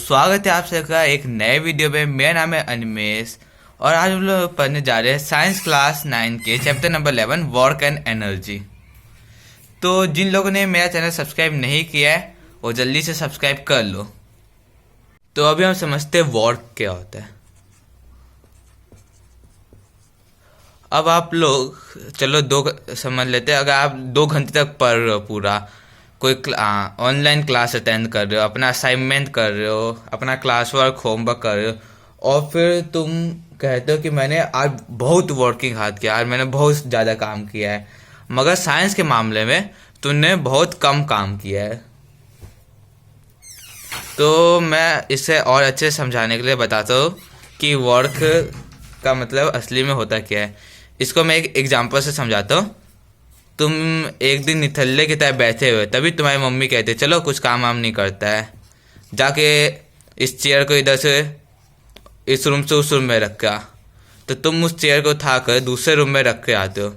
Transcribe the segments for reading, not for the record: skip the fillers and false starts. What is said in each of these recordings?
स्वागत है आप सबका एक नए वीडियो में। मेरा नाम है अनिमेश और आज हम लोग पढ़ने जा रहे हैं साइंस क्लास 9 के chapter number 11 work and energy. तो जिन लोगों ने मेरा चैनल सब्सक्राइब नहीं किया है वो जल्दी से सब्सक्राइब कर लो। तो अभी हम समझते हैं वर्क क्या होता है। अब आप लोग चलो समझ लेते हैं। अगर आप 2 घंटे तक पढ़ रहे हो, पूरा कोई ऑनलाइन क्लास अटेंड कर रहे हो, अपना असाइनमेंट कर रहे हो, अपना क्लास वर्क होमवर्क कर रहे हो, और फिर तुम कहते हो कि मैंने आज बहुत वर्किंग हार्ड किया, आज मैंने बहुत ज़्यादा काम किया है, मगर साइंस के मामले में तुमने बहुत कम काम किया है। तो मैं इसे और अच्छे से समझाने के लिए बताता हूँ कि वर्क का मतलब असली में होता क्या है। इसको मैं एक एग्जांपल से समझाता हूँ। तुम एक दिन निथल्ले की तरह बैठे हुए, तभी तुम्हारी मम्मी कहते चलो कुछ काम वाम नहीं करता है, जाके इस चेयर को इधर से इस रूम से उस रूम में रखा। तो तुम उस चेयर को उठा कर दूसरे रूम में रख के आते हो।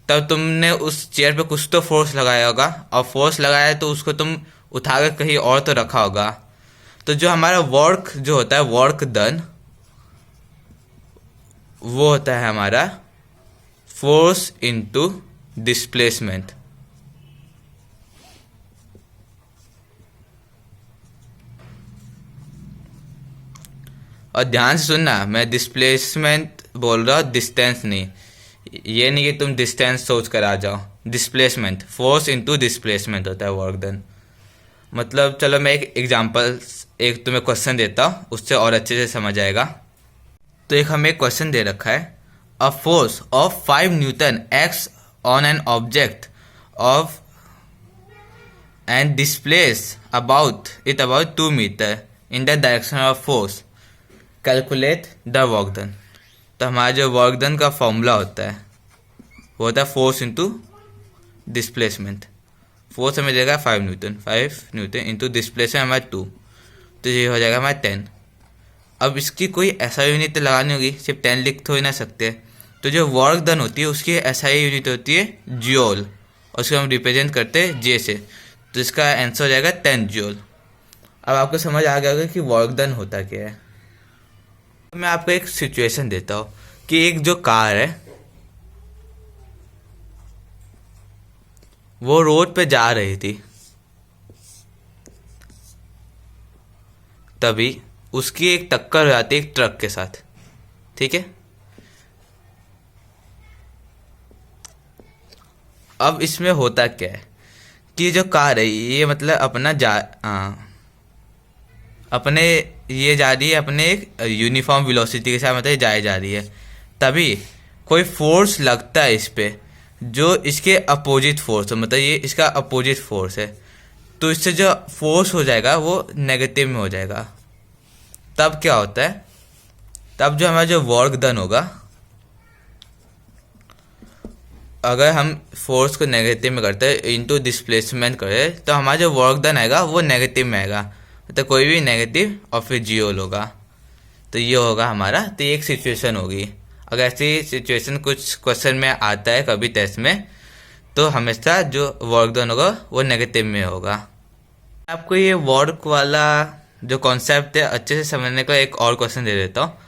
तब तुमने उस चेयर पे कुछ तो फोर्स लगाया होगा, और फोर्स लगाया है तो उसको तुम उठा कर कहीं और तो रखा होगा। तो जो हमारा वर्क जो होता है, वर्क डन, वो होता है हमारा फोर्स इनटू डिस्प्लेसमेंट। और ध्यान से सुनना, मैं डिस्प्लेसमेंट बोल रहा हूँ, डिस्टेंस नहीं। ये नहीं कि तुम डिस्टेंस सोच कर आ जाओ। डिस्प्लेसमेंट, फोर्स इनटू डिस्प्लेसमेंट होता है वर्क डन। मतलब चलो मैं एक एग्जांपल, एक तुम्हें क्वेश्चन देता हूँ, उससे और अच्छे से समझ आएगा। तो एक हमें क्वेश्चन दे रखा है, a force of 5 Newton x on an object of and displays about 2 meter in the direction of force, calculate the work done। तो हमारा जो वर्क डन का फॉर्मूला होता है वो होता है फोर्स इंटू डिस्प्लेसमेंट। फोर्स हमें देगा 5 न्यूटन इंटू डिस्प्लेसमेंट हमारा 2, तो ये हो जाएगा हमारा 10। अब इसकी कोई ऐसा यूनिट लगानी होगी, सिर्फ 10 लिख तो ही ना सकते। तो जो वर्क डन होती है उसकी एसआई यूनिट होती है जूल, और उसको हम रिप्रेजेंट करते हैं जे से। तो इसका आंसर हो जाएगा 10 जूल। अब आपको समझ आ गया होगा कि वर्क डन होता क्या है। तो मैं आपको एक सिचुएशन देता हूँ कि एक जो कार है वो रोड पे जा रही थी, तभी उसकी एक टक्कर हो जाती है एक ट्रक के साथ। ठीक है, अब इसमें होता क्या है कि जो कार है ये मतलब अपने ये जा रही है अपने एक यूनिफॉर्म वेलोसिटी के साथ, मतलब जा रही है। तभी कोई फोर्स लगता है इस पे जो इसके अपोजिट फोर्स है, मतलब ये इसका अपोजिट फोर्स है। तो इससे जो फोर्स हो जाएगा वो नेगेटिव में हो जाएगा। तब क्या होता है, तब जो हमारा जो वर्क डन होगा, अगर हम फोर्स को नेगेटिव में करते हैं इनटू डिस्प्लेसमेंट करें, तो हमारा जो वर्क डन आएगा वो नेगेटिव में आएगा। तो कोई भी नेगेटिव और फिर जीरो होगा, तो ये होगा हमारा। तो ये एक सिचुएशन होगी। अगर ऐसी सिचुएशन कुछ क्वेश्चन में आता है कभी टेस्ट में, तो हमेशा जो वर्क डन होगा वो नेगेटिव में होगा। आपको ये वर्क वाला जो कॉन्सेप्ट है अच्छे से समझने का एक और क्वेश्चन दे देता हूँ।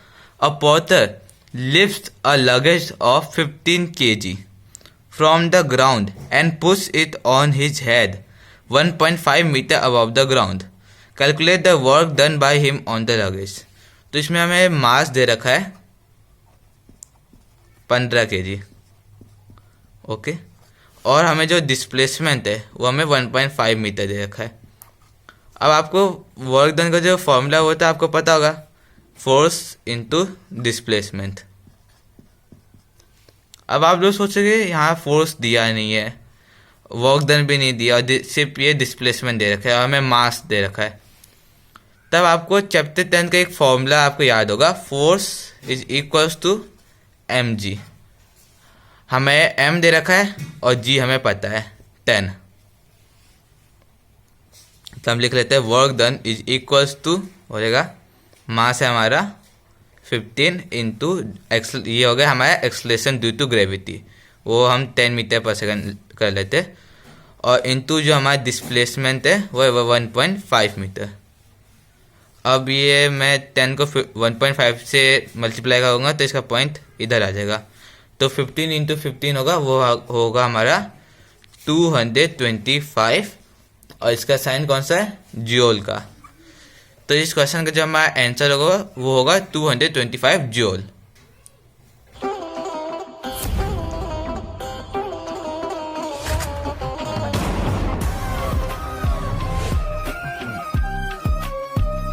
A porter lifts a luggage of 15 kg from the ground and push it on his head 1.5 meter above the ground. Calculate the work done by him on the luggage। तो इसमें हमें मास दे रखा है 15 kg, ओके, और हमें जो displacement है वो हमें 1.5 मीटर दे रखा है। अब आपको वर्क डन का जो फॉर्मूला होता है आपको पता होगा, फोर्स इनटू डिस्प्लेसमेंट। अब आप लोग सोचोगे यहाँ फोर्स दिया नहीं है, वर्क डन भी नहीं दिया, और सिर्फ ये डिस्प्लेसमेंट दे रखा है और हमें मास दे रखा है। तब आपको चैप्टर 10 का एक फॉर्मूला आपको याद होगा, force is equals to M G. हमें एम दे रखा है और जी हमें पता है 10। तो हम लिख लेते हैं work done is equals to, हो जाएगा मास है हमारा 15 इंटू ये हो गया हमारा एक्सलेशन ड्यू टू ग्रेविटी, वो हम 10 मीटर पर सेकंड कर लेते हैं, और इंटू जो हमारा डिस्प्लेसमेंट है वो 1.5 मीटर। अब ये मैं 10 को 1.5 से मल्टीप्लाई करूँगा तो इसका पॉइंट इधर आ जाएगा। तो 15 इंटू 15 होगा, वो होगा हमारा 225, और इसका साइन कौन सा है, जूल का। तो इस क्वेश्चन का जो हमारा आंसर होगा वो होगा 225 जूल।